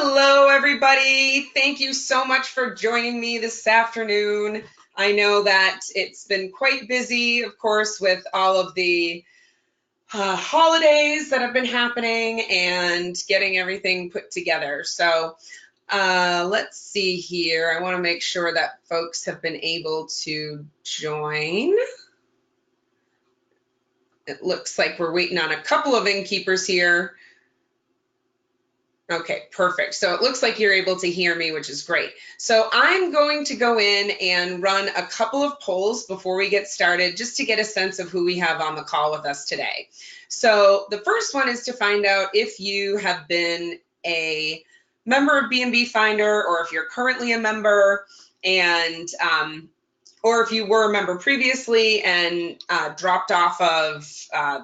Hello, everybody. Thank you so much for joining me this afternoon. I know that it's been quite busy, of course, with all of the holidays that have been happening and getting everything put together. So let's see here. I want to make sure that folks have been able to join. It looks like we're waiting on a couple of innkeepers here. Okay, perfect. So it looks like you're able to hear me, which is great. So I'm going to go in and run a couple of polls before we get started, just to get a sense of who we have on the call with us today. So the first one is to find out if you have been a member of BNB Finder, or if you're currently a member, and or if you were a member previously and dropped off of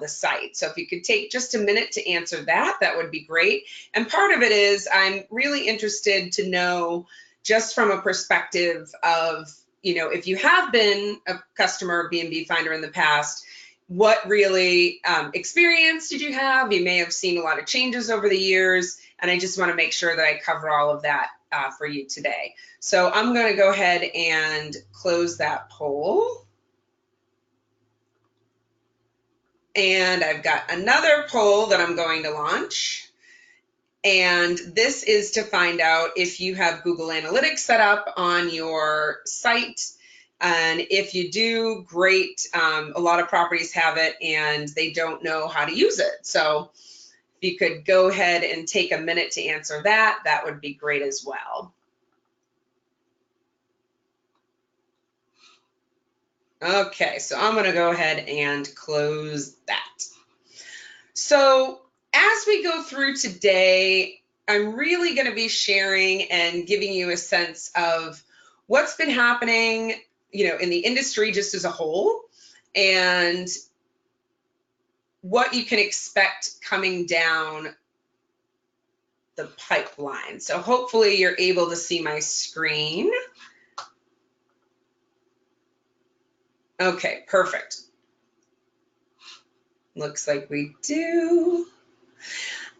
the site. So if you could take just a minute to answer that, that would be great. And part of it is I'm really interested to know, just from a perspective of, if you have been a customer of BNB Finder in the past, what really experience did you have? You may have seen a lot of changes over the years, and I just want to make sure that I cover all of that for you today. So I'm going to go ahead and close that poll. And I've got another poll that I'm going to launch. And this is to find out if you have Google Analytics set up on your site. And if you do, great. A lot of properties have it and they don't know how to use it. So if you could go ahead and take a minute to answer that, that would be great as well. Okay, so I'm going to go ahead and close that. So as we go through today, I'm really going to be sharing and giving you a sense of what's been happening, in the industry just as a whole, and what you can expect coming down the pipeline. So hopefully you're able to see my screen. Okay, perfect. Looks like we do.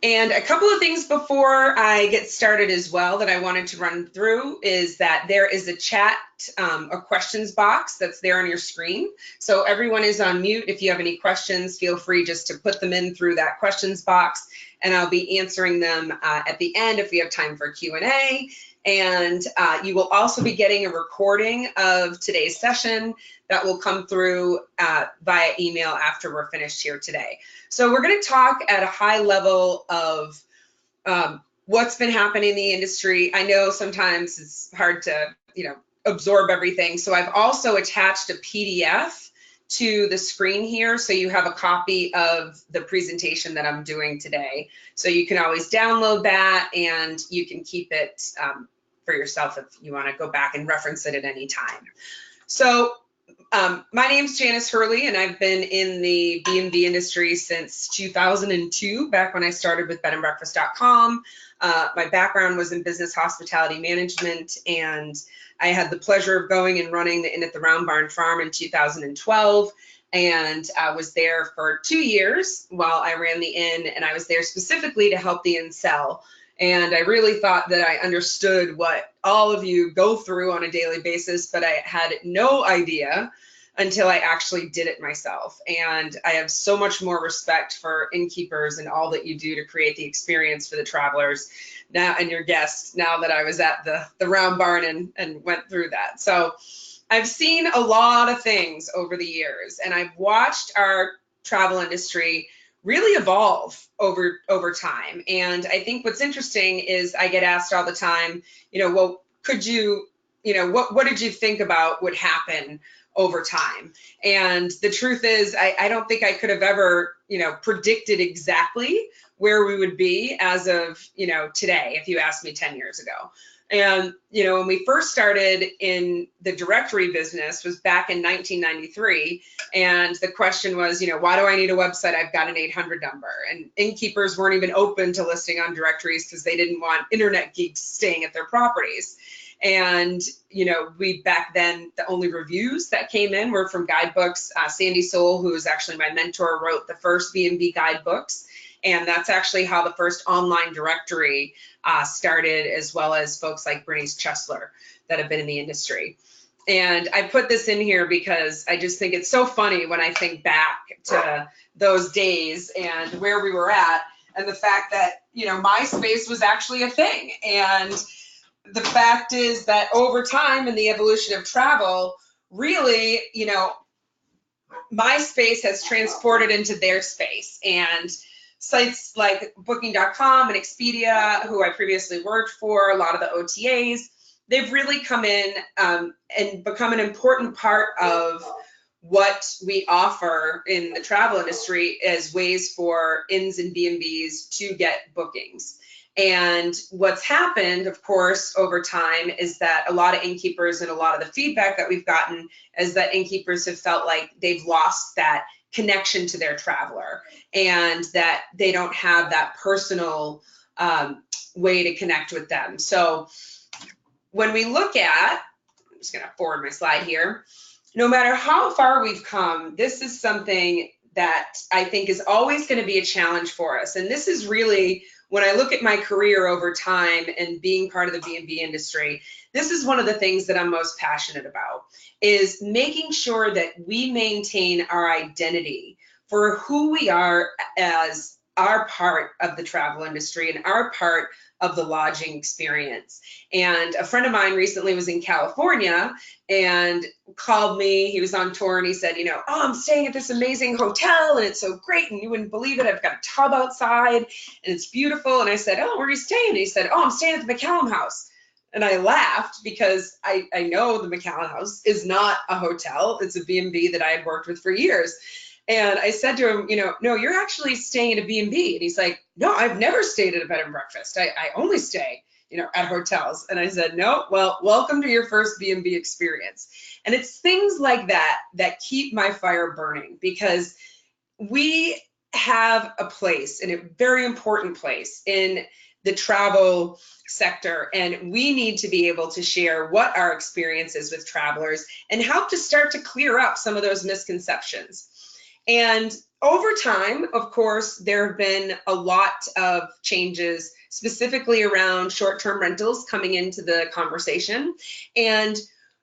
And a couple of things before I get started as well that I wanted to run through is that there is a chat, a questions box that's there on your screen. So everyone is on mute. If you have any questions, feel free just to put them in through that questions box, and I'll be answering them at the end if we have time for Q&A. And you will also be getting a recording of today's session that will come through via email after we're finished here today. So we're going to talk at a high level of what's been happening in the industry. I know sometimes it's hard to, absorb everything. So I've also attached a PDF to the screen here, so you have a copy of the presentation that I'm doing today. So you can always download that, and you can keep it for yourself if you want to go back and reference it at any time. So my name's Janice Hurley, and I've been in the B&B industry since 2002, back when I started with bnbfinder.com. My background was in business hospitality management, and I had the pleasure of going and running the Inn at the Round Barn Farm in 2012, and I was there for 2 years while I ran the inn, and I was there specifically to help the inn sell. And I really thought that I understood what all of you go through on a daily basis, but I had no idea until I actually did it myself. And I have so much more respect for innkeepers and all that you do to create the experience for the travelers now and your guests, now that I was at the Round Barn and went through that. So I've seen a lot of things over the years, and I've watched our travel industry really evolve over time. And I think what's interesting is I get asked all the time, well, could you, what did you think about would happen over time? And the truth is, I don't think I could have ever, predicted exactly where we would be as of, today, if you asked me 10 years ago. And, when we first started in the directory business was back in 1993. And the question was, why do I need a website? I've got an 800 number. And innkeepers weren't even open to listing on directories because they didn't want internet geeks staying at their properties. And, we back then, the only reviews that came in were from guidebooks. Sandy Soul, who was actually my mentor, wrote the first B&B guidebooks. And that's actually how the first online directory started, as well as folks like Bernice Chesler that have been in the industry. And I put this in here because I just think it's so funny when I think back to those days and where we were at, and the fact that, you know, MySpace was actually a thing. And the fact is that over time in the evolution of travel, really, you know, MySpace has transported into their space, and sites like booking.com and Expedia, who I previously worked for, a lot of the OTAs, they've really come in and become an important part of what we offer in the travel industry as ways for inns and B&Bs to get bookings. And what's happened, of course, over time is that a lot of innkeepers, and a lot of the feedback that we've gotten is that innkeepers have felt like they've lost that connection to their traveler, and that they don't have that personal way to connect with them. So when we look at, I'm just going to forward my slide here, no matter how far we've come, this is something that I think is always going to be a challenge for us. And this is really, when I look at my career over time and being part of the B&B industry, this is one of the things that I'm most passionate about, is making sure that we maintain our identity for who we are as our part of the travel industry and our part of the lodging experience. And a friend of mine recently was in California and called me. He was on tour and he said, you know, oh, I'm staying at this amazing hotel and it's so great and you wouldn't believe it. I've got a tub outside and it's beautiful. And I said, oh, where are you staying? And he said, oh, I'm staying at the McCallum House. And I laughed because I know the McCallum House is not a hotel. It's a B&B that I had worked with for years. And I said to him, you know, no, you're actually staying at a B&B. And he's like, no, I've never stayed at a bed and breakfast. I only stay, you know, at hotels. And I said, no, well, welcome to your first B&B experience. And it's things like that that keep my fire burning, because we have a place, and a very important place in the travel sector, and we need to be able to share what our experience is with travelers and help to start to clear up some of those misconceptions. And over time, of course, there have been a lot of changes, specifically around short-term rentals coming into the conversation. And,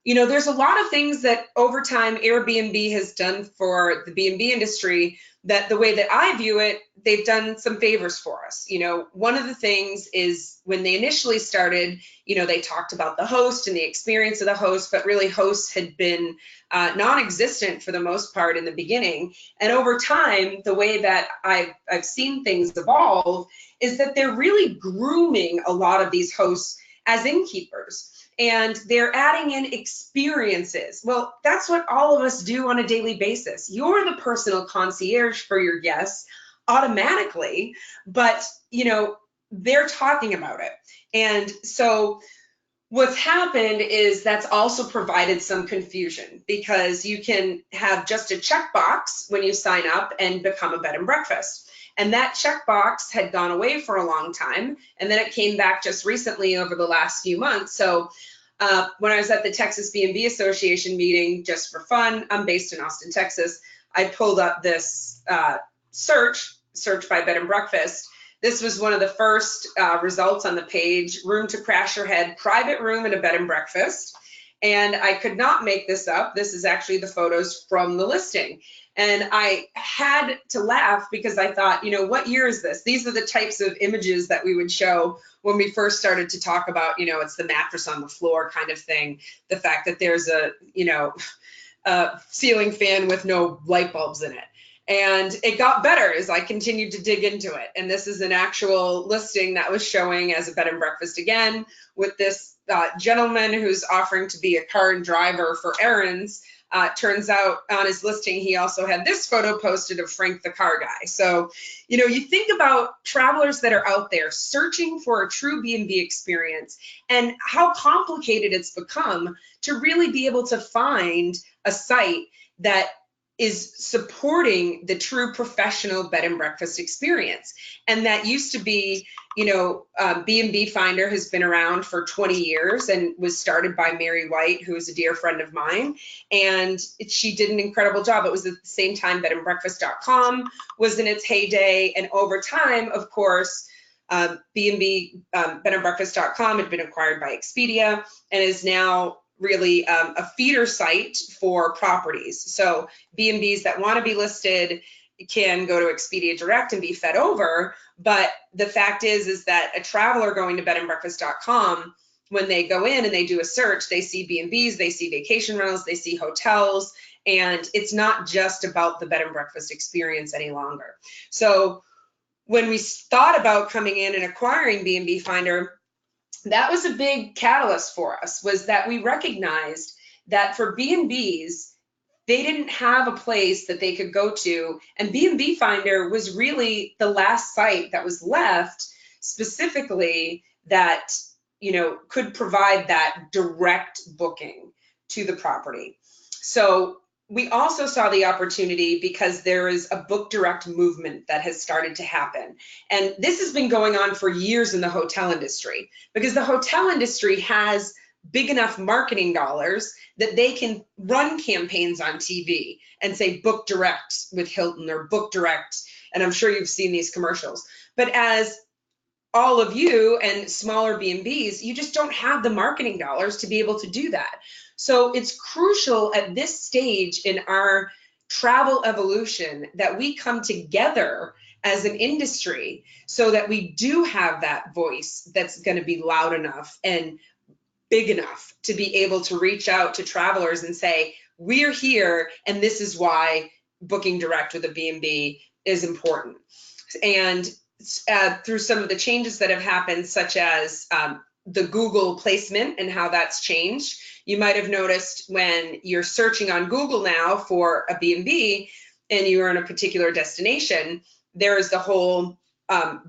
you know, there's a lot of things that over time Airbnb has done for the B&B industry that, the way that I view it, they've done some favors for us. You know, one of the things is when they initially started, you know, they talked about the host and the experience of the host, but really hosts had been non-existent for the most part in the beginning. And over time, the way that I've seen things evolve is that they're really grooming a lot of these hosts as innkeepers. And they're adding in experiences. Well, that's what all of us do on a daily basis. You're the personal concierge for your guests automatically, but, you know, they're talking about it. And so what's happened is that's also provided some confusion, because you can have just a checkbox when you sign up and become a bed and breakfast. And that checkbox had gone away for a long time, and then it came back just recently over the last few months. So when I was at the Texas B&B Association meeting, just for fun, I'm based in Austin, Texas, I pulled up this search by bed and breakfast. This was one of the first results on the page: room to crash your head, private room and a bed and breakfast. And I could not make this up. This is actually the photos from the listing. And I had to laugh because I thought, you know, what year is this? These are the types of images that we would show when we first started to talk about, you know, it's the mattress on the floor kind of thing. The fact that there's a, you know, a ceiling fan with no light bulbs in it. And it got better as I continued to dig into it. And this is an actual listing that was showing as a bed and breakfast again, with this gentleman who's offering to be a car and driver for errands. Turns out on his listing, he also had this photo posted of Frank the car guy. So, you know, you think about travelers that are out there searching for a true B&B experience and how complicated it's become to really be able to find a site that is supporting the true professional bed and breakfast experience. And that used to be, bnbfinder has been around for 20 years and was started by Mary White, who is a dear friend of mine. And she did an incredible job. It was at the same time bnbfinder.com was in its heyday. And over time, of course, bnbfinder.com had been acquired by Expedia and is now really a feeder site for properties. So B&Bs that want to be listed can go to Expedia Direct and be fed over. But the fact is that a traveler going to bnbfinder.com, when they go in and they do a search, they see B&Bs, they see vacation rentals, they see hotels, and it's not just about the bed and breakfast experience any longer. So when we thought about coming in and acquiring B&B Finder, that was a big catalyst for us, was that we recognized that for B&Bs, they didn't have a place that they could go to, and B&B Finder was really the last site that was left specifically that, could provide that direct booking to the property. So we also saw the opportunity because there is a book direct movement that has started to happen. And this has been going on for years in the hotel industry, because the hotel industry has big enough marketing dollars that they can run campaigns on TV and say book direct with Hilton or book direct. And I'm sure you've seen these commercials. But as all of you and smaller B&Bs, you just don't have the marketing dollars to be able to do that. So it's crucial at this stage in our travel evolution that we come together as an industry so that we do have that voice that's going to be loud enough and big enough to be able to reach out to travelers and say, we're here and this is why booking direct with a B&B is important. And through some of the changes that have happened, such as the Google placement and how that's changed. You might have noticed when you're searching on Google now for a B&B and you are in a particular destination, there is the whole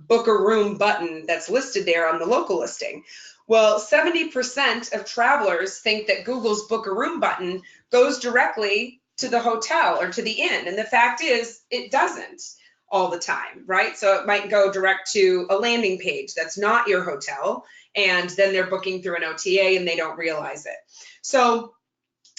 book a room button that's listed there on the local listing. Well, 70% of travelers think that Google's book a room button goes directly to the hotel or to the inn. And the fact is, it doesn't all the time, right? So it might go direct to a landing page that's not your hotel, and then they're booking through an OTA and they don't realize it. So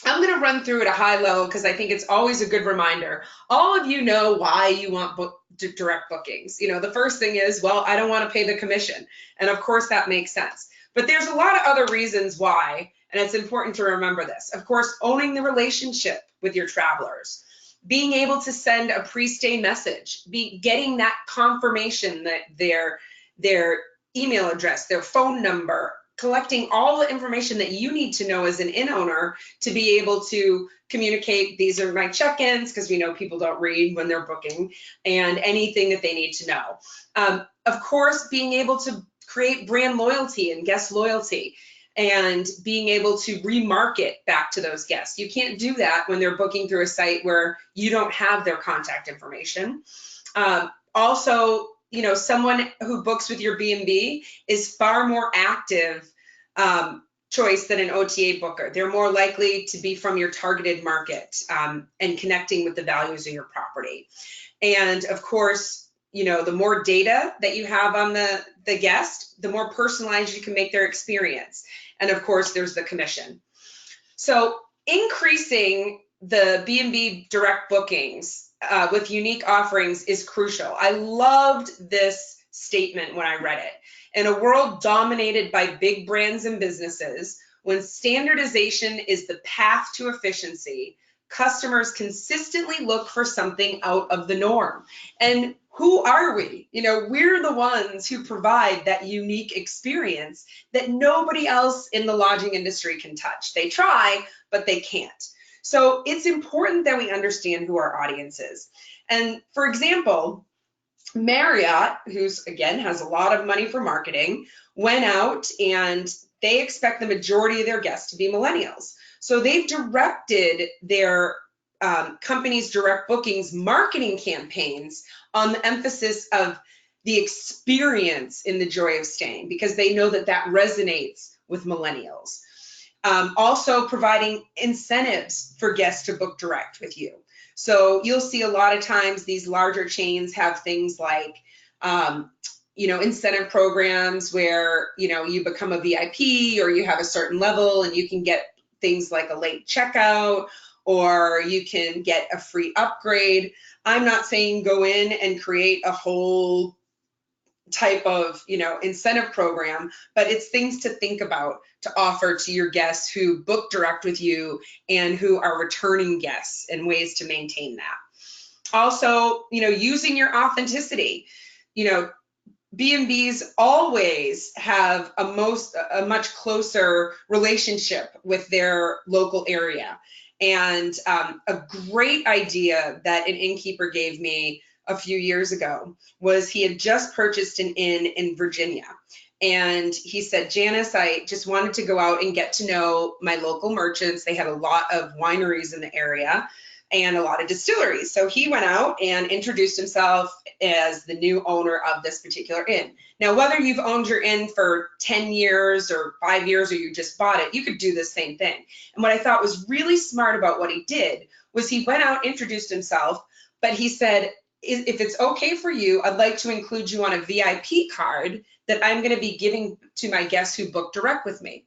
I'm going to run through at a high level because I think it's always a good reminder. All of you know why you want direct bookings. The first thing is, well, I don't want to pay the commission. And of course that makes sense. But there's a lot of other reasons why, and it's important to remember this. Of course, owning the relationship with your travelers, being able to send a pre-stay message, getting that confirmation that their email address, their phone number, collecting all the information that you need to know as an inn owner to be able to communicate, these are my check-ins, because we know people don't read when they're booking, and anything that they need to know. Of course, being able to create brand loyalty and guest loyalty, and being able to remarket back to those guests. You can't do that when they're booking through a site where you don't have their contact information. Also, someone who books with your B&B is far more active choice than an OTA booker. They're more likely to be from your targeted market and connecting with the values of your property. And of course, the more data that you have on the guest, the more personalized you can make their experience. And of course, there's the commission. So increasing the B&B direct bookings with unique offerings is crucial. I loved this statement when I read it. In a world dominated by big brands and businesses, when standardization is the path to efficiency, customers consistently look for something out of the norm. And who are we? We're the ones who provide that unique experience that nobody else in the lodging industry can touch. They try, but they can't. So it's important that we understand who our audience is. And for example, Marriott, who's again has a lot of money for marketing, went out and they expect the majority of their guests to be millennials. So they've directed their company's direct bookings marketing campaigns on the emphasis of the experience in the joy of staying, because they know that that resonates with millennials. Also providing incentives for guests to book direct with you. So you'll see a lot of times these larger chains have things like, incentive programs where, you become a VIP or you have a certain level and you can get things like a late checkout or you can get a free upgrade. I'm not saying go in and create a whole type of incentive program, but it's things to think about to offer to your guests who book direct with you and who are returning guests, and ways to maintain that. Also, using your authenticity. B&Bs always have a much closer relationship with their local area. And a great idea that an innkeeper gave me a few years ago was he had just purchased an inn in Virginia. And he said, Janice, I just wanted to go out and get to know my local merchants. They had a lot of wineries in the area and a lot of distilleries. So he went out and introduced himself as the new owner of this particular inn. Now, whether you've owned your inn for 10 years or 5 years or you just bought it, you could do the same thing. And what I thought was really smart about what he did was he went out, introduced himself, but he said, if it's okay for you, I'd like to include you on a VIP card that I'm going to be giving to my guests who book direct with me.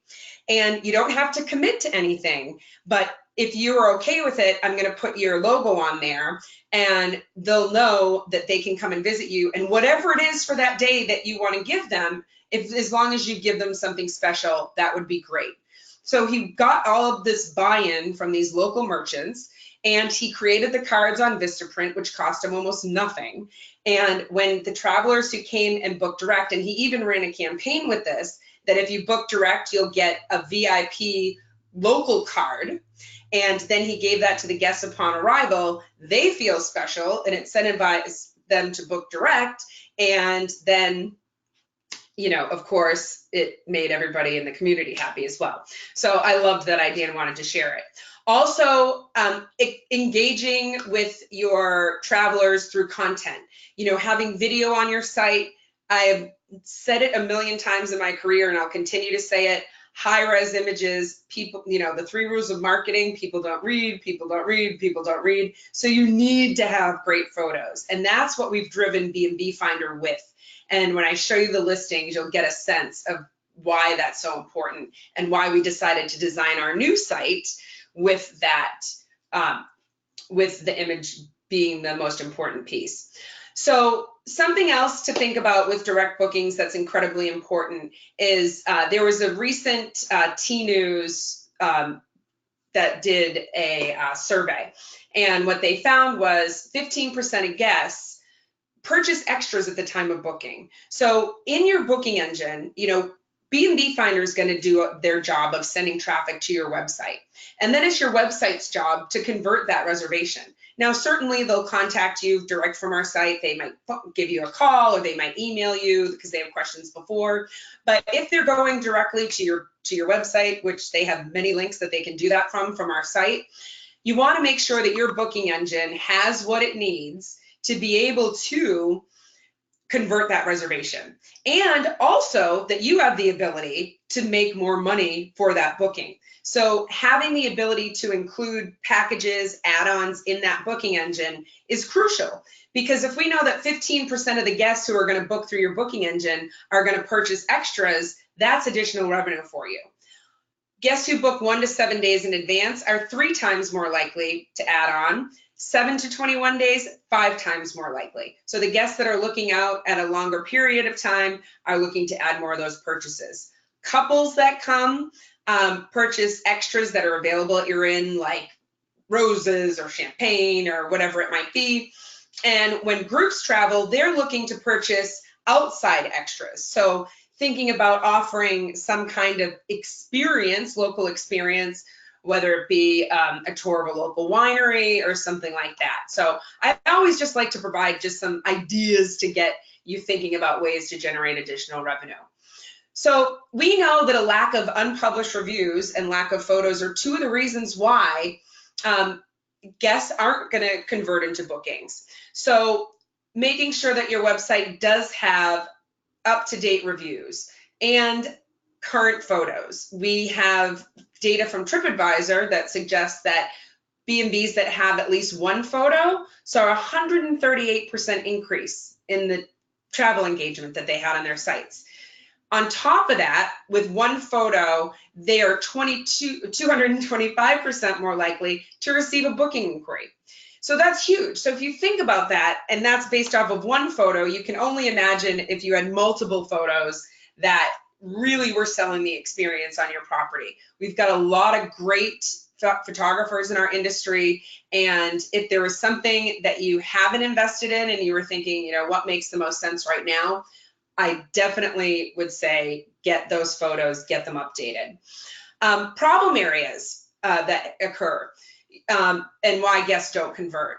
And you don't have to commit to anything, but if you're okay with it, I'm going to put your logo on there and they'll know that they can come and visit you. And whatever it is for that day that you want to give them, as long as you give them something special, that would be great. So he got all of this buy-in from these local merchants, and he created the cards on Vistaprint, which cost him almost nothing. And when the travelers who came and booked direct, and he even ran a campaign with this, that if you book direct, you'll get a VIP local card. And then he gave that to the guests upon arrival. They feel special and incentivizes them to book direct. And then, of course, it made everybody in the community happy as well. So I loved that idea and wanted to share it. Also, engaging with your travelers through content, having video on your site. I've said it a million times in my career and I'll continue to say it. High-res images, people, the 3 rules of marketing: people don't read, people don't read, people don't read. So you need to have great photos. And that's what we've driven bnbfinder with. And when I show you the listings, you'll get a sense of why that's so important and why we decided to design our new site with that, with the image being the most important piece. So something else to think about with direct bookings that's incredibly important is there was a recent T-News that did a survey, and what they found was 15% of guests purchase extras at the time of booking. So in your booking engine, bnbfinder is going to do their job of sending traffic to your website. And then it's your website's job to convert that reservation. Now, certainly they'll contact you direct from our site. They might give you a call or they might email you because they have questions before. But if they're going directly to your website, which they have many links that they can do that from our site, you want to make sure that your booking engine has what it needs to be able to convert that reservation, and also that you have the ability to make more money for that booking. So having the ability to include packages, add-ons in that booking engine is crucial, because if we know that 15% of the guests who are going to book through your booking engine are going to purchase extras, that's additional revenue for you. Guests who book 1 to 7 days in advance are 3 times more likely to add on. 7 to 21 days, 5 times more likely. So the guests that are looking out at a longer period of time are looking to add more of those purchases. Couples that come purchase extras that are available at your inn, like roses or champagne or whatever it might be. And when groups travel, they're looking to purchase outside extras. So thinking about offering some kind of experience, local experience, whether it be a tour of a local winery or something like that. So I always just like to provide just some ideas to get you thinking about ways to generate additional revenue. So we know that a lack of unpublished reviews and lack of photos are 2 of the reasons why guests aren't going to convert into bookings. So making sure that your website does have up-to-date reviews and current photos. We have data from TripAdvisor that suggests that B&Bs that have at least one photo saw a 138% increase in the travel engagement that they had on their sites. On top of that, with one photo, they are 225% more likely to receive a booking inquiry. So that's huge. So if you think about that, and that's based off of one photo, you can only imagine if you had multiple photos that really were selling the experience on your property. We've got a lot of great photographers in our industry, and if there was something that you haven't invested in and you were thinking, you know, what makes the most sense right now, I definitely would say get those photos, get them updated. Problem areas that occur and why guests don't convert.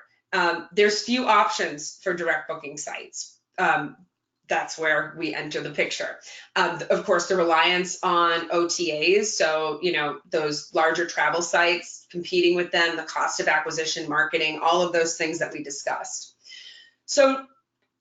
There's few options for direct booking sites. That's where we enter the picture. Of course, the reliance on OTAs, so, you know, those larger travel sites, competing with them, the cost of acquisition, marketing, all of those things that we discussed. So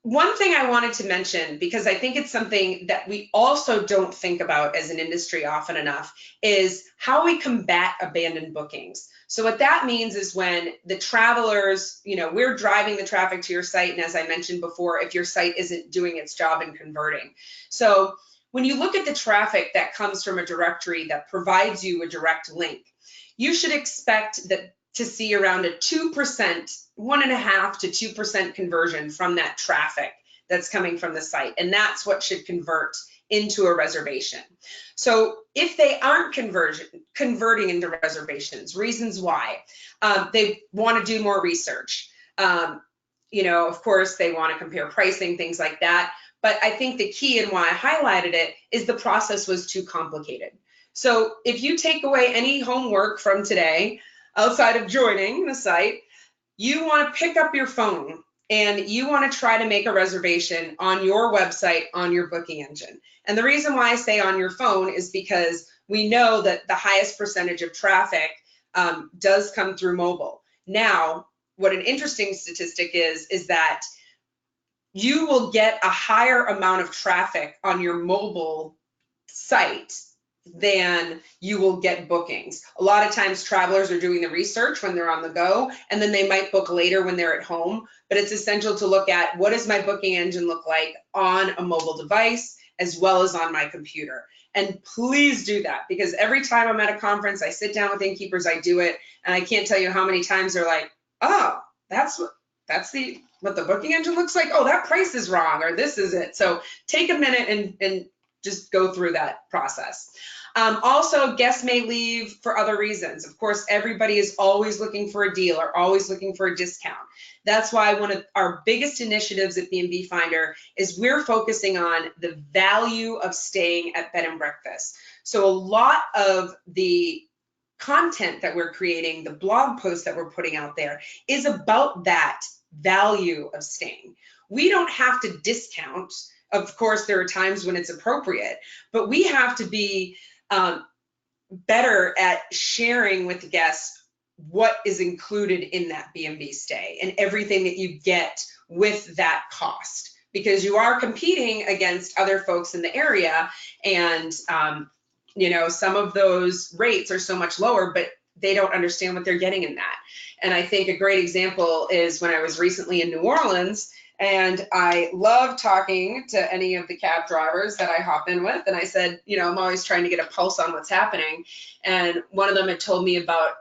one thing I wanted to mention, because I think it's something that we also don't think about as an industry often enough, is how we combat abandoned bookings. So what that means is when the travelers, you know, we're driving the traffic to your site, and as I mentioned before, if your site isn't doing its job in converting. So when you look at the traffic that comes from a directory that provides you a direct link, you should expect that to see around a 2%, 1.5% to 2% conversion from that traffic that's coming from the site. And that's what should convert into a reservation. So if they aren't converting into reservations, reasons why, they want to do more research. You know, of course, they want to compare pricing, things like that. But I think the key and why I highlighted it is the process was too complicated. So if you take away any homework from today, outside of joining the site, you want to pick up your phone and you want to try to make a reservation on your website, on your booking engine. And the reason why I say on your phone is because we know that the highest percentage of traffic does come through mobile. Now, what an interesting statistic is that you will get a higher amount of traffic on your mobile site than you will get bookings. A lot of times travelers are doing the research when they're on the go, and then they might book later when they're at home. But it's essential to look at what does my booking engine look like on a mobile device as well as on my computer. And please do that, because every time I'm at a conference, I sit down with innkeepers, I do it, and I can't tell you how many times they're like, oh, that's what the booking engine looks like. Oh, that price is wrong, or this is it. So take a minute and just go through that process. Also, guests may leave for other reasons. Of course, everybody is always looking for a deal or always looking for a discount. That's why one of our biggest initiatives at bnbfinder is we're focusing on the value of staying at bed and breakfast. So a lot of the content that we're creating, the blog posts that we're putting out there, is about that value of staying. We don't have to discount. Of course, there are times when it's appropriate, but we have to be better at sharing with the guests what is included in that B&B stay and everything that you get with that cost, because you are competing against other folks in the area, and you know, some of those rates are so much lower, but they don't understand what they're getting in that. And I think a great example is when I was recently in New Orleans, and I love talking to any of the cab drivers that I hop in with. And I said, you know, I'm always trying to get a pulse on what's happening. And one of them had told me about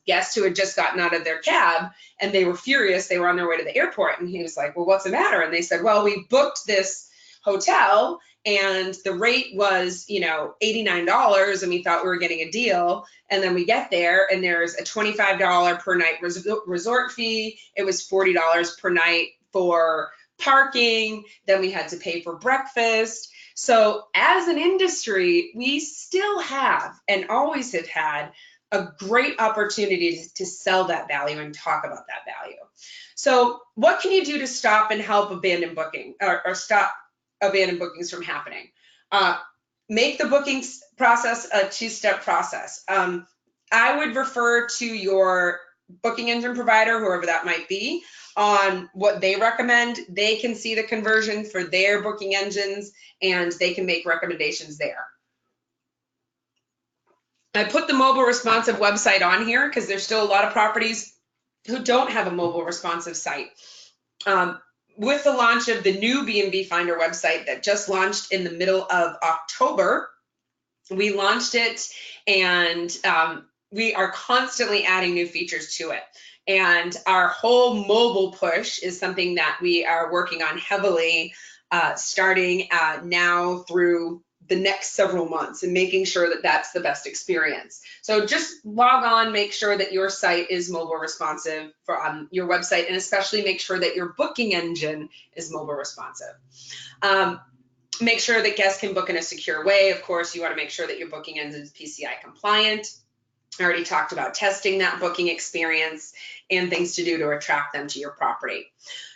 guests who had just gotten out of their cab and they were furious. They were on their way to the airport. And he was like, well, what's the matter? And they said, well, we booked this hotel and the rate was, you know, $89, and we thought we were getting a deal. And then we get there and there's a $25 per night resort fee. It was $40 per night for parking. Then we had to pay for breakfast. So as an industry, we still have and always have had a great opportunity to sell that value and talk about that value. So what can you do to stop and help abandoned booking or stop abandoned bookings from happening? Make the booking process a two-step process. I would refer to your booking engine provider, whoever that might be, on what they recommend. They can see the conversion for their booking engines and they can make recommendations there. I put the mobile responsive website on here because there's still a lot of properties who don't have a mobile responsive site. With the launch of the new BnB Finder website that just launched in the middle of October, we launched it, and we are constantly adding new features to it. And our whole mobile push is something that we are working on heavily, starting now through the next several months, and making sure that that's the best experience. So just log on, make sure that your site is mobile responsive for your website, and especially make sure that your booking engine is mobile responsive. Make sure that guests can book in a secure way. Of course, you want to make sure that your booking engine is PCI compliant. I already talked about testing that booking experience and things to do to attract them to your property.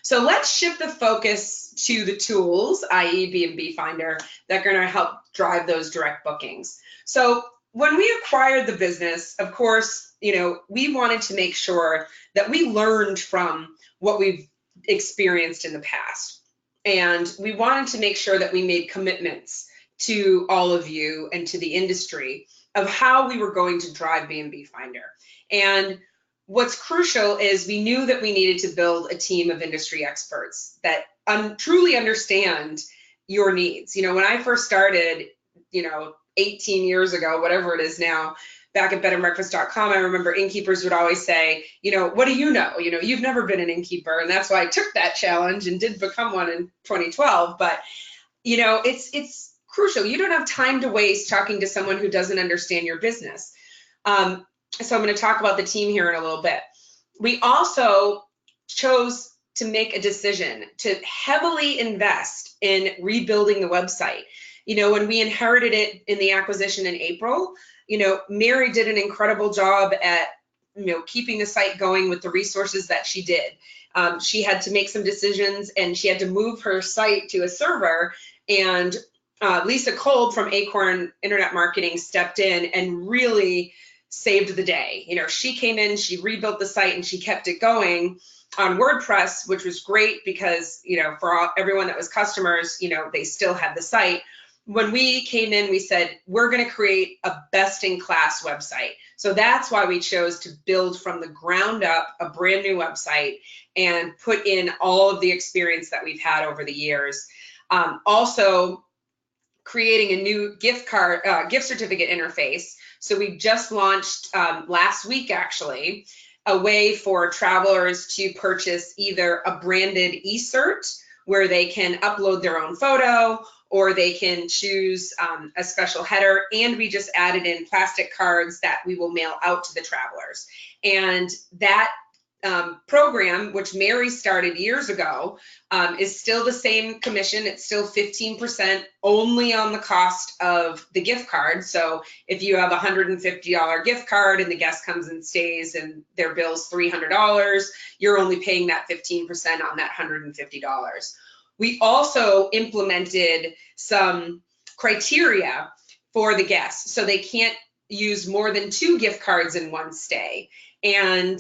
So let's shift the focus to the tools, i.e. BnB Finder, that are going to help drive those direct bookings. So when we acquired the business, of course, we wanted to make sure that we learned from what we've experienced in the past. And we wanted to make sure that we made commitments to all of you and to the industry of how we were going to drive BnB Finder. And what's crucial is we knew that we needed to build a team of industry experts that truly understand your needs. When I first started, 18 years ago, whatever it is now, back at bnbfinder.com, I remember innkeepers would always say, what do you know? You've never been an innkeeper. And that's why I took that challenge and did become one in 2012. But, it's crucial. You don't have time to waste talking to someone who doesn't understand your business. So I'm going to talk about the team here in a little bit. We also chose to make a decision to heavily invest in rebuilding the website. When we inherited it in the acquisition in April, Mary did an incredible job at, keeping the site going with the resources that she did. She had to make some decisions, and she had to move her site to a server, and Lisa Kolb from Acorn Internet Marketing stepped in and really saved the day. She came in, she rebuilt the site, and she kept it going on WordPress, which was great because, for everyone that was customers, they still had the site. When we came in, we said, we're going to create a best-in-class website. So that's why we chose to build from the ground up a brand new website and put in all of the experience that we've had over the years. Also, creating a new gift certificate interface. So we just launched last week, actually, a way for travelers to purchase either a branded e-cert where they can upload their own photo, or they can choose a special header. And we just added in plastic cards that we will mail out to the travelers. And that program, which Mary started years ago, is still the same commission. It's still 15% only on the cost of the gift card. So if you have a $150 gift card and the guest comes and stays and their bill's $300, you're only paying that 15% on that $150. We also implemented some criteria for the guests. So they can't use more than 2 gift cards in one stay. And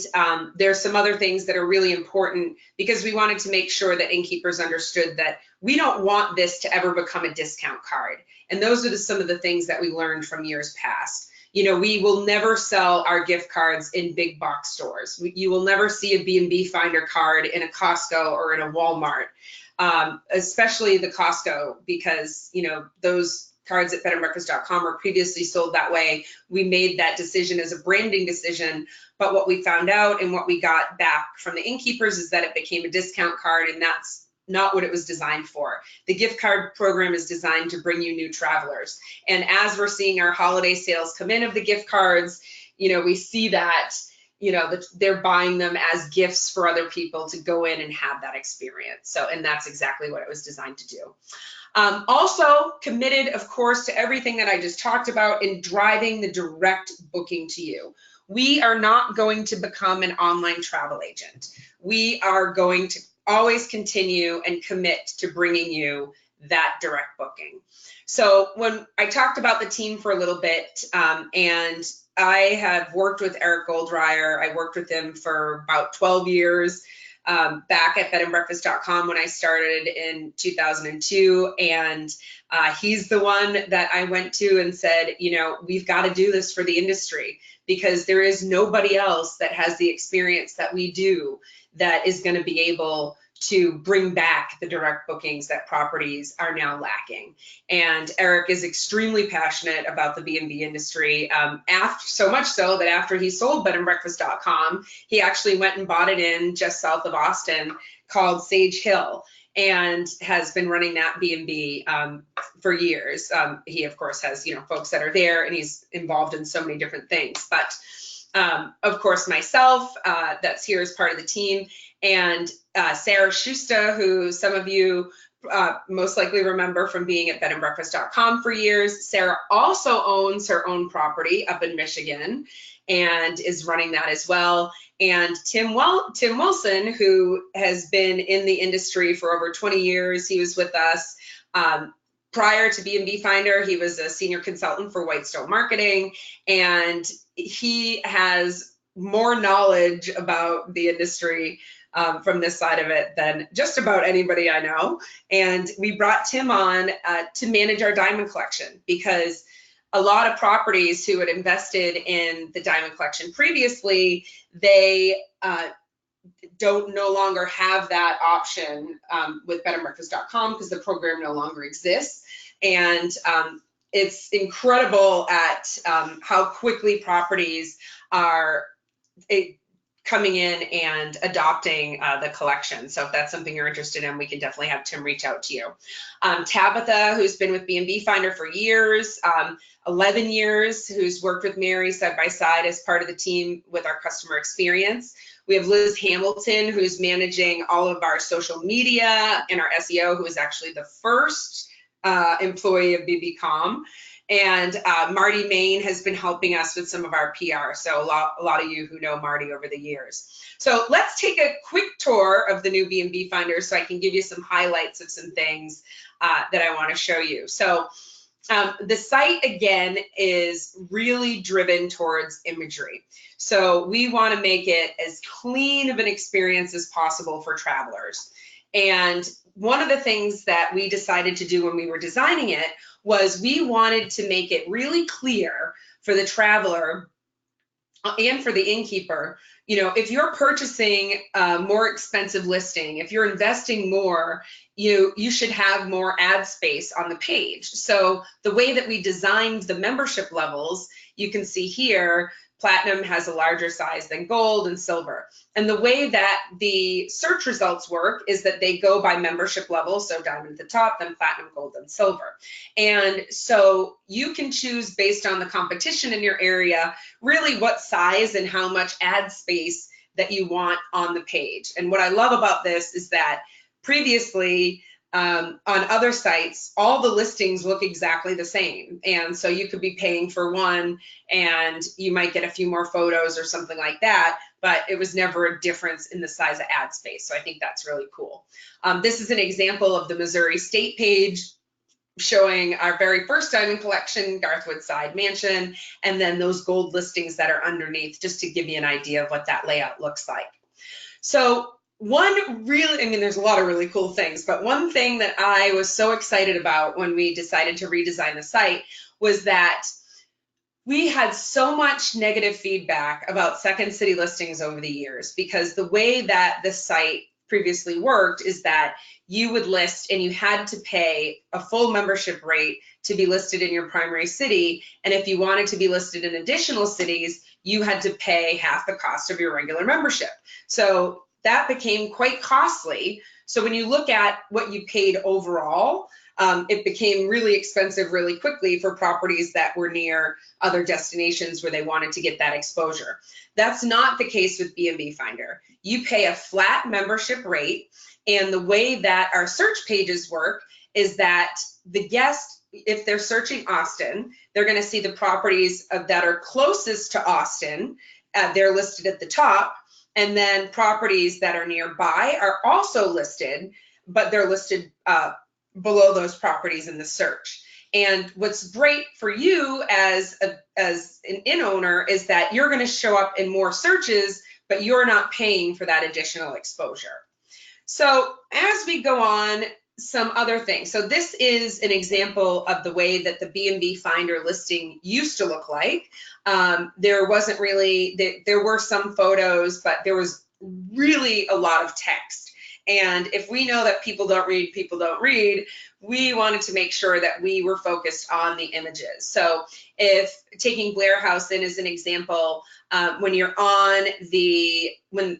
there's some other things that are really important because we wanted to make sure that innkeepers understood that we don't want this to ever become a discount card. And those are some of the things that we learned from years past. We will never sell our gift cards in big box stores. You will never see a BnB Finder card in a Costco or in a Walmart, especially the Costco, because, those cards at bnbfinder.com were previously sold that way. We made that decision as a branding decision, but what we found out and what we got back from the innkeepers is that it became a discount card, and that's not what it was designed for. The gift card program is designed to bring you new travelers. And as we're seeing our holiday sales come in of the gift cards, we see that, they're buying them as gifts for other people to go in and have that experience. So, and that's exactly what it was designed to do. Also committed, of course, to everything that I just talked about in driving the direct booking to you. We are not going to become an online travel agent. We are going to always continue and commit to bringing you that direct booking. So when I talked about the team for a little bit, and I have worked with Eric Goldreyer. I worked with him for about 12 years. back at bnbfinder.com when I started in 2002. And he's the one that I went to and said, you know, we've got to do this for the industry, because there is nobody else that has the experience that we do that is going to be able to bring back the direct bookings that properties are now lacking. And Eric is extremely passionate about the B&B industry, so much so that after he sold bnbfinder.com, he actually went and bought it in just south of Austin called Sage Hill, and has been running that B&B for years. He, of course, has, you know, folks that are there, and he's involved in so many different things. But of course, myself, that's here as part of the team, and Sarah Schuster, who some of you most likely remember from being at bnbfinder.com for years. Sarah also owns her own property up in Michigan and is running that as well. And Tim Wilson, who has been in the industry for over 20 years. He was with us prior to B&B Finder. He was a senior consultant for Whitestone Marketing, and he has more knowledge about the industry from this side of it than just about anybody I know. And we brought Tim on to manage our diamond collection, because a lot of properties who had invested in the diamond collection previously, they don't no longer have that option with bnbfinder.com, because the program no longer exists. And it's incredible at how quickly properties are coming in and adopting the collection. So if that's something you're interested in, we can definitely have Tim reach out to you. Tabitha, who's been with B&B Finder for years, 11 years, who's worked with Mary side by side as part of the team with our customer experience. We have Liz Hamilton, who's managing all of our social media and our SEO, who is actually the first employee of BBCom. And Marty Main has been helping us with some of our PR. So a lot of you who know Marty over the years. So let's take a quick tour of the new B&B Finder so I can give you some highlights of some things that I want to show you. So the site, again, is really driven towards imagery. So we want to make it as clean of an experience as possible for travelers. And one of the things that we decided to do when we were designing it was we wanted to make it really clear for the traveler and for the innkeeper, you know, if you're purchasing a more expensive listing, if you're investing more, you should have more ad space on the page. So the way that we designed the membership levels, you can see here, Platinum has a larger size than gold and silver. And the way that the search results work is that they go by membership level, so diamond at the top, then platinum, gold, and silver. And so you can choose based on the competition in your area, really what size and how much ad space that you want on the page. And what I love about this is that previously, on other sites, all the listings look exactly the same. And so you could be paying for one and you might get a few more photos or something like that, but it was never a difference in the size of ad space. So I think that's really cool. This is an example of the Missouri State page showing our very first diamond collection, Garthwood Side Mansion, and then those gold listings that are underneath, just to give you an idea of what that layout looks like. So there's a lot of really cool things, but one thing that I was so excited about when we decided to redesign the site was that we had so much negative feedback about second city listings over the years, because the way that the site previously worked is that you would list and you had to pay a full membership rate to be listed in your primary city. And if you wanted to be listed in additional cities, you had to pay half the cost of your regular membership. So that became quite costly. So when you look at what you paid overall, it became really expensive really quickly for properties that were near other destinations where they wanted to get that exposure. That's not the case with B&B Finder. You pay a flat membership rate, and the way that our search pages work is that the guest, if they're searching Austin, they're going to see the properties that are closest to Austin. They're listed at the top. And then properties that are nearby are also listed, but they're listed below those properties in the search. And what's great for you as an inn owner is that you're going to show up in more searches, but you're not paying for that additional exposure. So as we go on, some other things. So this is an example of the way that the B&B Finder listing used to look like. There wasn't really, there were some photos, but there was really a lot of text. And if we know that people don't read, we wanted to make sure that we were focused on the images. So if taking Blair House in as an example, when you're on the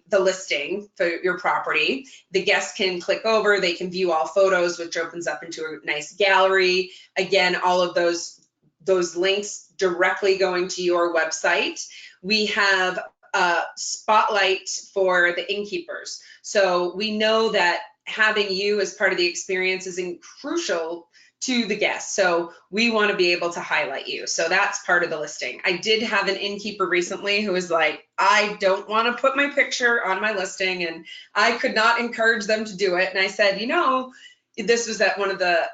listing for your property, the guests can click over, they can view all photos, which opens up into a nice gallery. Again, all of those links directly going to your website. We have a spotlight for the innkeepers. So we know that having you as part of the experience is crucial to the guests. So we want to be able to highlight you. So that's part of the listing. I did have an innkeeper recently who was like, I don't want to put my picture on my listing, and I could not encourage them to do it. And I said, you know, this was at one of the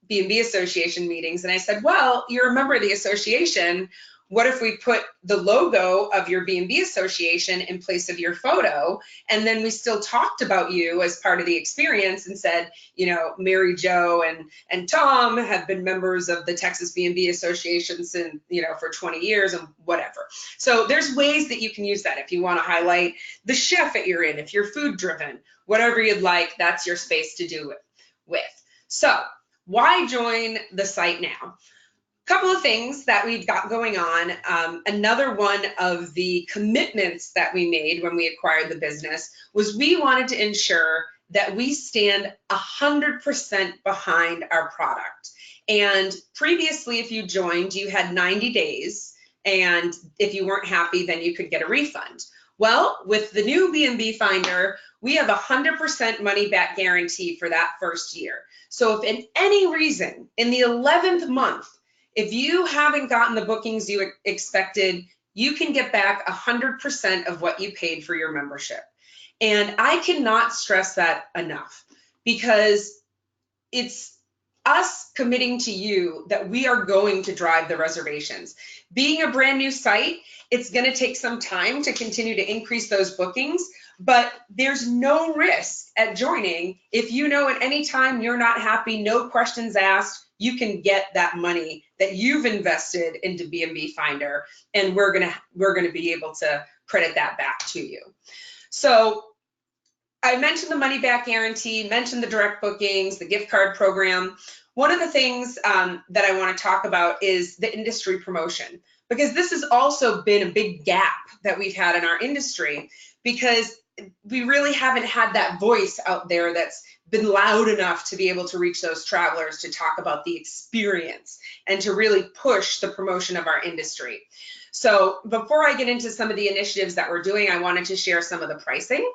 B&B Association meetings. And I said, well, you're a member of the association. What if we put the logo of your B&B association in place of your photo? And then we still talked about you as part of the experience and said, you know, Mary Jo and Tom have been members of the Texas B&B Association since, you know, for 20 years and whatever. So there's ways that you can use that if you want to highlight the chef that you're in, if you're food driven, whatever you'd like, that's your space to do it with. So why join the site now? Couple of things that we've got going on. Another one of the commitments that we made when we acquired the business was we wanted to ensure that we stand 100% behind our product. And previously, if you joined, you had 90 days. And if you weren't happy, then you could get a refund. Well, with the new B&B Finder, we have 100% money back guarantee for that first year. So if in any reason, in the 11th month, if you haven't gotten the bookings you expected, you can get back 100% of what you paid for your membership. And I cannot stress that enough, because it's us committing to you that we are going to drive the reservations. Being a brand new site, it's going to take some time to continue to increase those bookings, but there's no risk at joining. If you know at any time you're not happy, no questions asked, you can get that money that you've invested into B&B Finder, and we're gonna be able to credit that back to you. So I mentioned the money back guarantee, mentioned the direct bookings, the gift card program. One of the things that I want to talk about is the industry promotion, because this has also been a big gap that we've had in our industry, because we really haven't had that voice out there that's been loud enough to be able to reach those travelers to talk about the experience and to really push the promotion of our industry. So before I get into some of the initiatives that we're doing, I wanted to share some of the pricing.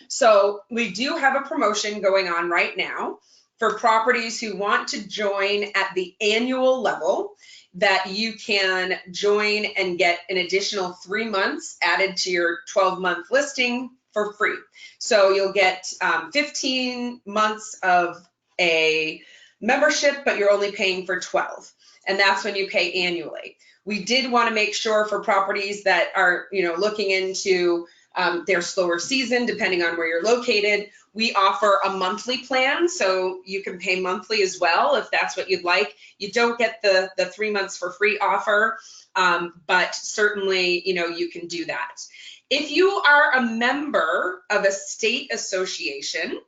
So we do have a promotion going on right now for properties who want to join at the annual level, that you can join and get an additional 3 months added to your 12-month listing for free. So you'll get 15 months of a membership, but you're only paying for 12. And that's when you pay annually. We did want to make sure for properties that are, you know, looking into their slower season, depending on where you're located, we offer a monthly plan. So you can pay monthly as well if that's what you'd like. You don't get the 3 months for free offer, but certainly, you know, you can do that. If you are a member of a state association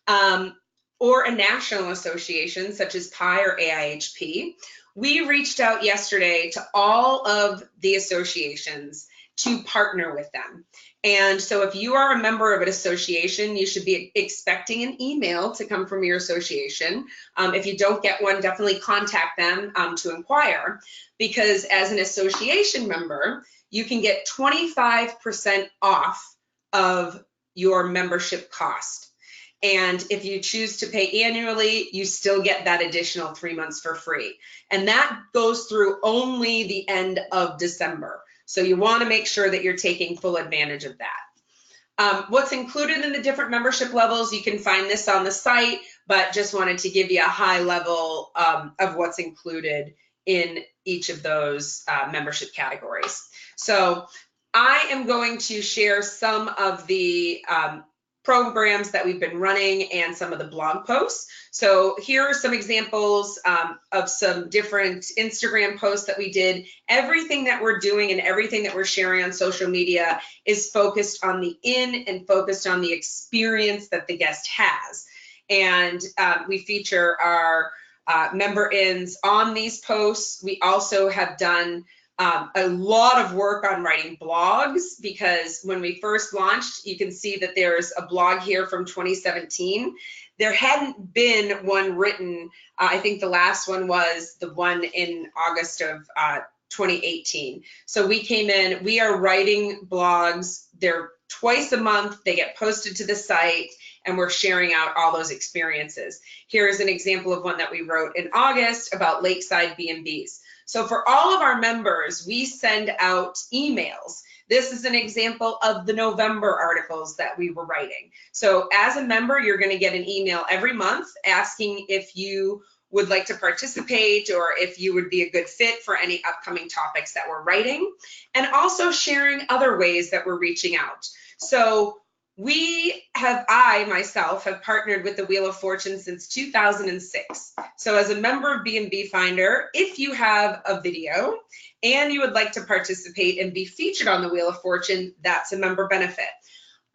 or a national association, such as PI or AIHP, we reached out yesterday to all of the associations to partner with them. And so if you are a member of an association, you should be expecting an email to come from your association. If you don't get one, definitely contact them to inquire, because as an association member, you can get 25% off of your membership cost. And if you choose to pay annually, you still get that additional 3 months for free. And that goes through only the end of December. So you want to make sure that you're taking full advantage of that. What's included in the different membership levels, you can find this on the site, but just wanted to give you a high level of what's included in each of those membership categories. So I am going to share some of the programs that we've been running and some of the blog posts. So here are some examples of some different Instagram posts that we did. Everything that we're doing and everything that we're sharing on social media is focused on the in and focused on the experience that the guest has. And we feature our member ins on these posts. We also have done a lot of work on writing blogs, because when we first launched, you can see that there's a blog here from 2017. There hadn't been one written. I think the last one was the one in August of 2018. So we came in, we are writing blogs. They're twice a month. They get posted to the site, and we're sharing out all those experiences. Here's an example of one that we wrote in August about lakeside B&Bs. So for all of our members, we send out emails. This is an example of the November articles that we were writing. So as a member, you're going to get an email every month asking if you would like to participate or if you would be a good fit for any upcoming topics that we're writing, and also sharing other ways that we're reaching out. So I myself have partnered with the Wheel of Fortune since 2006. So as a member of bnbfinder, if you have a video and you would like to participate and be featured on the Wheel of Fortune, that's a member benefit.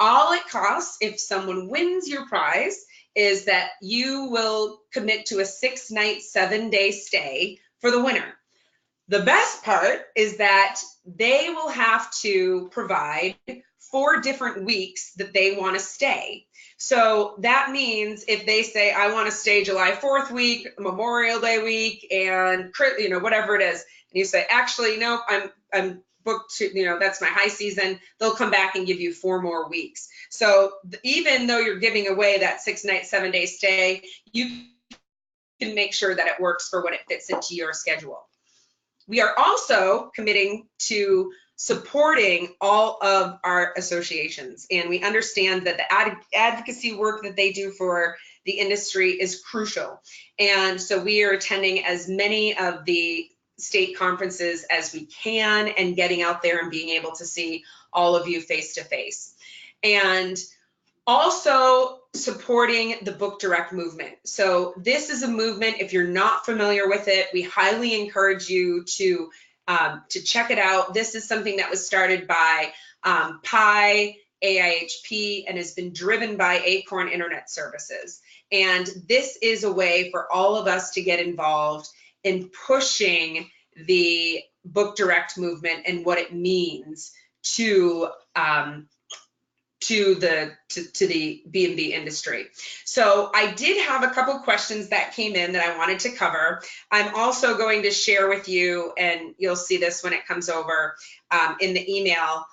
All it costs if someone wins your prize is that you will commit to a 6-night, 7-day stay for the winner. The best part is that they will have to provide 4 different weeks that they want to stay. So that means if they say, I want to stay July 4th week, Memorial Day week, and whatever it is, and you say, actually, no, I'm booked to, that's my high season, they'll come back and give you 4 more weeks. So even though you're giving away that 6-night, 7-day stay, you can make sure that it works for when it fits into your schedule. We are also committing to supporting all of our associations, and we understand that the advocacy work that they do for the industry is crucial. And so we are attending as many of the state conferences as we can and getting out there and being able to see all of you face to face. And also supporting the Book Direct movement. So this is a movement, if you're not familiar with it, we highly encourage you to check it out. This is something that was started by PI, AIHP, and has been driven by Acorn Internet Services. And this is a way for all of us to get involved in pushing the Book Direct movement and what it means to the B&B industry. So I did have a couple questions that came in that I wanted to cover. I'm also going to share with you, and you'll see this when it comes over in the email,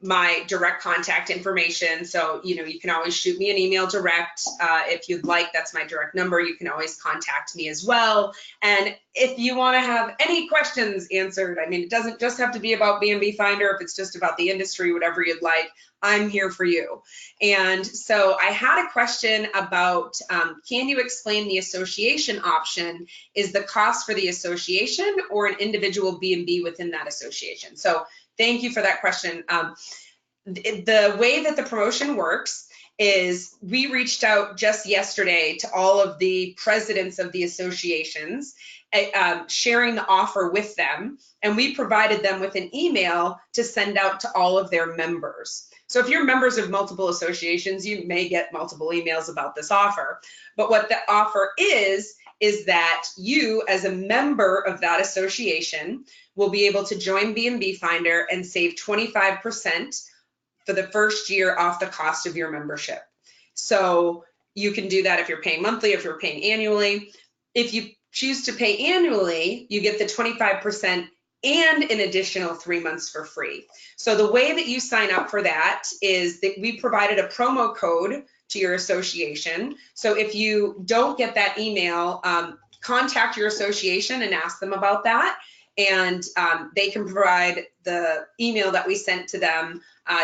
my direct contact information. So, you can always shoot me an email direct if you'd like. That's my direct number. You can always contact me as well. And if you want to have any questions answered, I mean, it doesn't just have to be about B&B Finder. If it's just about the industry, whatever you'd like, I'm here for you. And so I had a question about, can you explain the association option? Is the cost for the association or an individual B&B within that association? So thank you for that question. The way that the promotion works is we reached out just yesterday to all of the presidents of the associations, sharing the offer with them, and we provided them with an email to send out to all of their members. So if you're members of multiple associations, you may get multiple emails about this offer. But what the offer is that you, as a member of that association, will be able to join B&B Finder and save 25% for the first year off the cost of your membership. So you can do that if you're paying monthly, if you're paying annually. If you choose to pay annually, you get the 25% and an additional 3 months for free. So the way that you sign up for that is that we provided a promo code to your association. So if you don't get that email, contact your association and ask them about that. And they can provide the email that we sent to them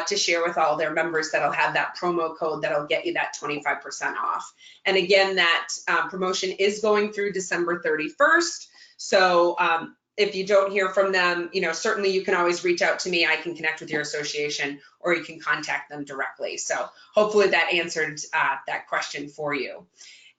to share with all their members that'll have that promo code that'll get you that 25% off. And again, that promotion is going through December 31st. So if you don't hear from them, certainly you can always reach out to me. I can connect with your association, or you can contact them directly. So hopefully that answered that question for you.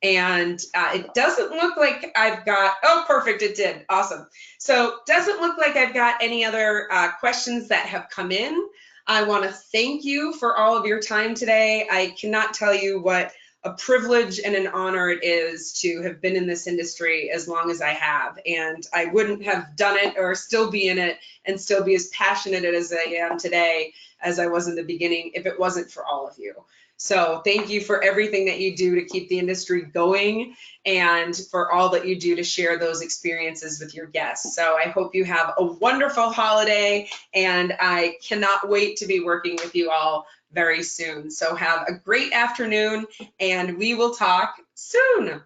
And it doesn't look like I've got, oh, perfect, it did, awesome. So doesn't look like I've got any other questions that have come in. I want to thank you for all of your time today. I cannot tell you what a privilege and an honor it is to have been in this industry as long as I have. And I wouldn't have done it or still be in it and still be as passionate as I am today as I was in the beginning if it wasn't for all of you. So thank you for everything that you do to keep the industry going and for all that you do to share those experiences with your guests. So I hope you have a wonderful holiday, and I cannot wait to be working with you all very soon. So have a great afternoon, and we will talk soon.